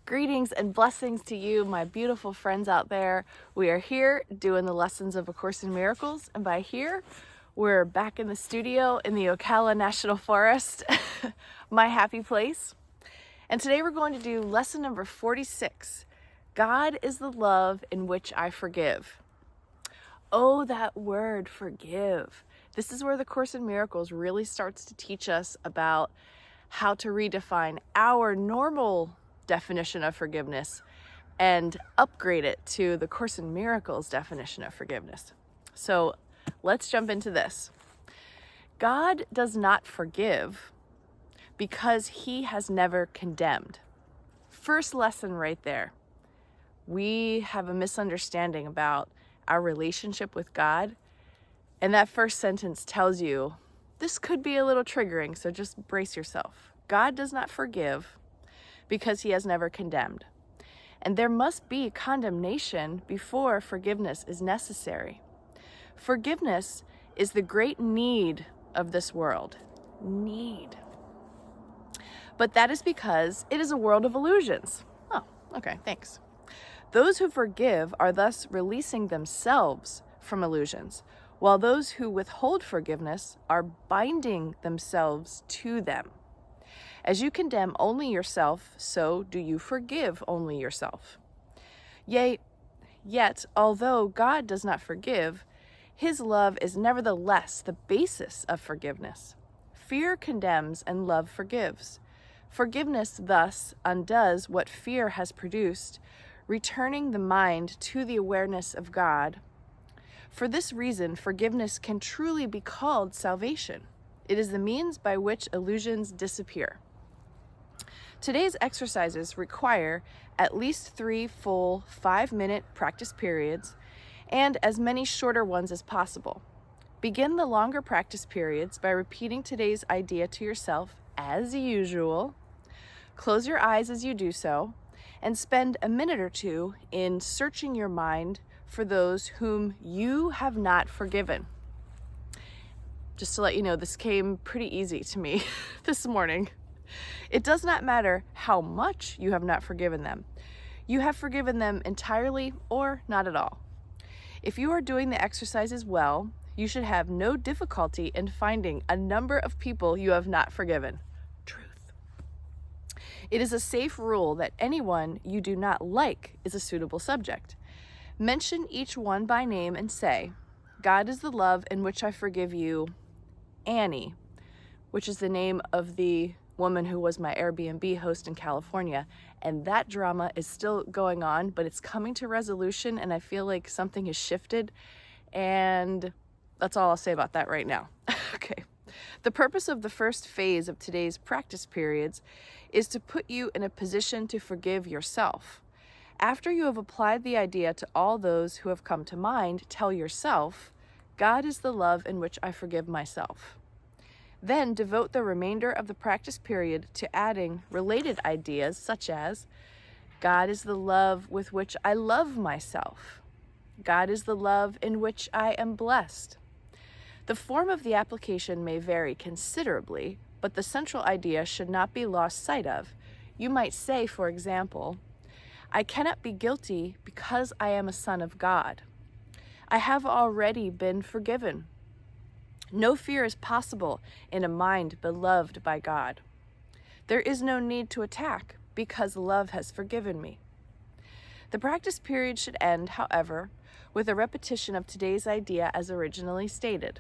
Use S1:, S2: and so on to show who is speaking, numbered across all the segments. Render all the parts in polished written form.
S1: Greetings and blessings to you, my beautiful friends out there. We are here doing the lessons of A Course in Miracles, and by here, we're back in the studio in the Ocala National Forest, my happy place. And today we're going to do lesson number 46. God is the love in which I forgive. Oh, that word, forgive. This is where the Course in Miracles really starts to teach us about how to redefine our normal definition of forgiveness and upgrade it to the Course in Miracles definition of forgiveness. So let's jump into this. God does not forgive because he has never condemned. First lesson right there. We have a misunderstanding about our relationship with God, and that first sentence tells you this could be a little triggering, so just brace yourself. God does not forgive because he has never condemned. And there must be condemnation before forgiveness is necessary. Forgiveness is the great need of this world. Need. But that is because it is a world of illusions. Oh, okay, thanks. Those who forgive are thus releasing themselves from illusions, while those who withhold forgiveness are binding themselves to them. As you condemn only yourself, so do you forgive only yourself. Yet, although God does not forgive, his love is nevertheless the basis of forgiveness. Fear condemns and love forgives. Forgiveness thus undoes what fear has produced, returning the mind to the awareness of God. For this reason, forgiveness can truly be called salvation. It is the means by which illusions disappear. Today's exercises require at least 3 full 5-minute practice periods and as many shorter ones as possible. Begin the longer practice periods by repeating today's idea to yourself as usual. Close your eyes as you do so and spend a minute or two in searching your mind for those whom you have not forgiven. Just to let you know, this came pretty easy to me this morning. It does not matter how much you have not forgiven them. You have forgiven them entirely or not at all. If you are doing the exercises well, you should have no difficulty in finding a number of people you have not forgiven. Truth. It is a safe rule that anyone you do not like is a suitable subject. Mention each one by name and say, God is the love in which I forgive you, Annie, which is the name of the woman who was my Airbnb host in California. And that drama is still going on, but it's coming to resolution, and I feel like something has shifted. And that's all I'll say about that right now. Okay. The purpose of the first phase of today's practice periods is to put you in a position to forgive yourself. After you have applied the idea to all those who have come to mind, tell yourself, God is the love in which I forgive myself. Then devote the remainder of the practice period to adding related ideas such as, God is the love with which I love myself. God is the love in which I am blessed. The form of the application may vary considerably, but the central idea should not be lost sight of. You might say, for example, I cannot be guilty because I am a son of God. I have already been forgiven. No fear is possible in a mind beloved by God. There is no need to attack because love has forgiven me. The practice period should end, however, with a repetition of today's idea as originally stated.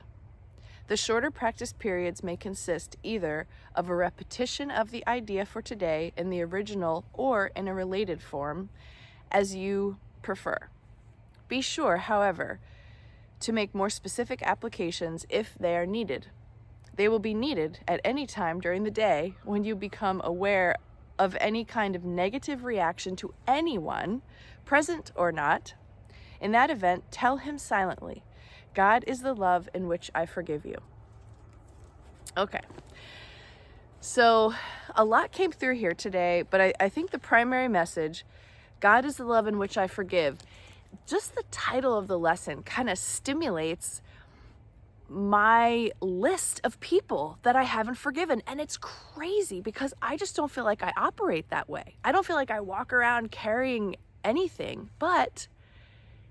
S1: The shorter practice periods may consist either of a repetition of the idea for today in the original or in a related form, as you prefer. Be sure, however, to make more specific applications if they are needed. They will be needed at any time during the day when you become aware of any kind of negative reaction to anyone, present or not. In that event, tell him silently, God is the love in which I forgive you. Okay, so a lot came through here today, but I think the primary message, God is the love in which I forgive, just the title of the lesson kind of stimulates my list of people that I haven't forgiven. And it's crazy because I just don't feel like I operate that way. I don't feel like I walk around carrying anything, but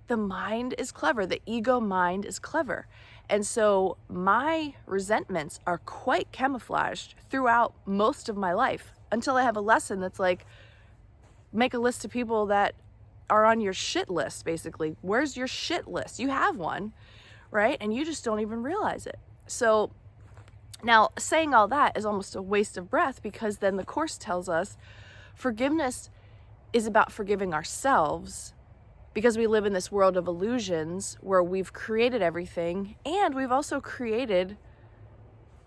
S1: the mind is clever. The ego mind is clever. And so my resentments are quite camouflaged throughout most of my life until I have a lesson that's like, make a list of people that are on your shit list, basically. Where's your shit list? You have one, right? And you just don't even realize it. So now saying all that is almost a waste of breath, because then the Course tells us forgiveness is about forgiving ourselves, because we live in this world of illusions where we've created everything, and we've also created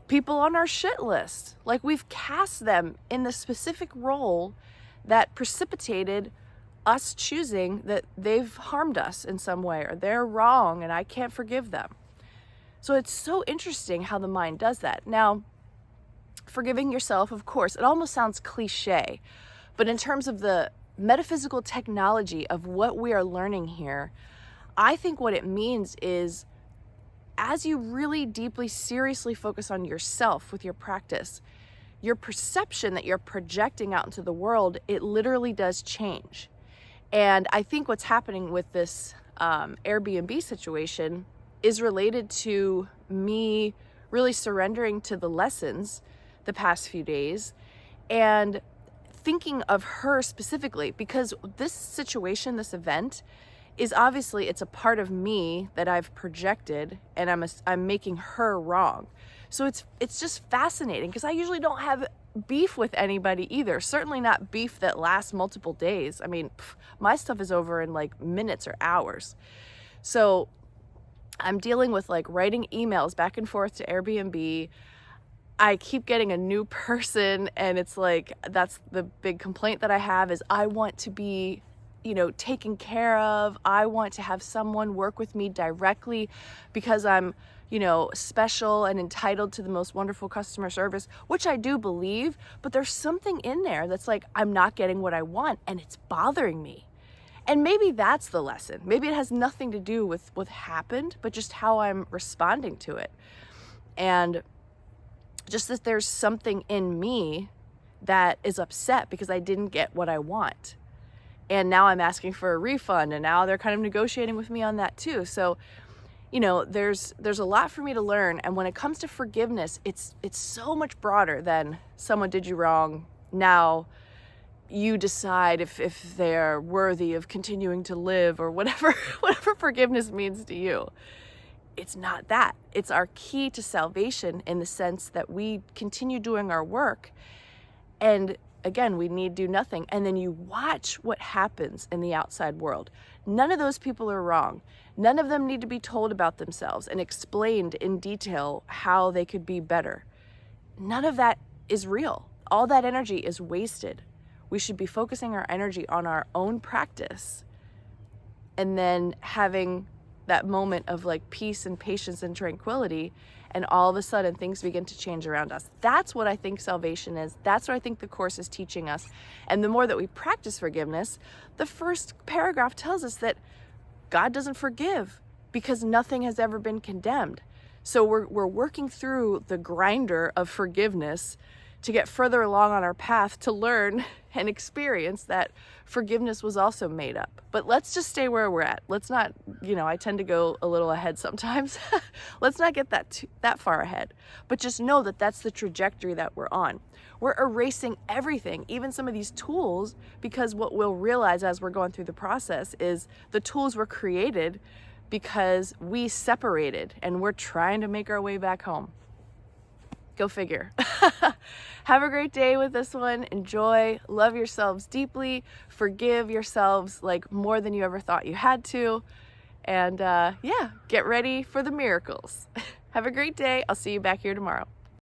S1: people on our shit list. Like, we've cast them in the specific role that precipitated us choosing that they've harmed us in some way, or they're wrong and I can't forgive them. So it's so interesting how the mind does that. Now, forgiving yourself, of course, it almost sounds cliche, but in terms of the metaphysical technology of what we are learning here, I think what it means is, as you really deeply, seriously focus on yourself with your practice, your perception that you're projecting out into the world, it literally does change. And I think what's happening with this Airbnb situation is related to me really surrendering to the lessons the past few days and thinking of her specifically, because this situation, this event, is obviously, it's a part of me that I've projected, and I'm making her wrong. So it's just fascinating, because I usually don't have beef with anybody either. Certainly not beef that lasts multiple days. I mean, my stuff is over in like minutes or hours. So I'm dealing with like writing emails back and forth to Airbnb. I keep getting a new person, and it's like, that's the big complaint that I have, is I want to be, taken care of. I want to have someone work with me directly because I'm, special and entitled to the most wonderful customer service, which I do believe, but there's something in there that's like, I'm not getting what I want, and it's bothering me. And maybe that's the lesson. Maybe it has nothing to do with what happened, but just how I'm responding to it. And just that there's something in me that is upset because I didn't get what I want. And now I'm asking for a refund, and now they're kind of negotiating with me on that too. So, there's a lot for me to learn. And when it comes to forgiveness, it's so much broader than someone did you wrong. Now you decide if they're worthy of continuing to live, or whatever forgiveness means to you. It's not that. It's our key to salvation, in the sense that we continue doing our work, and again, we need do nothing. And then you watch what happens in the outside world. None of those people are wrong. None of them need to be told about themselves and explained in detail how they could be better. None of that is real. All that energy is wasted. We should be focusing our energy on our own practice, and then having that moment of like peace and patience and tranquility, and all of a sudden things begin to change around us. That's what I think salvation is. That's what I think the Course is teaching us. And the more that we practice forgiveness, the first paragraph tells us that God doesn't forgive because nothing has ever been condemned. So we're working through the grinder of forgiveness to get further along on our path to learn and experience that forgiveness was also made up. But let's just stay where we're at. Let's not, I tend to go a little ahead sometimes. Let's not get that far ahead. But just know that that's the trajectory that we're on. We're erasing everything, even some of these tools, because what we'll realize as we're going through the process is the tools were created because we separated, and we're trying to make our way back home. Go figure. Have a great day with this one. Enjoy. Love yourselves deeply. Forgive yourselves like more than you ever thought you had to. And get ready for the miracles. Have a great day. I'll see you back here tomorrow.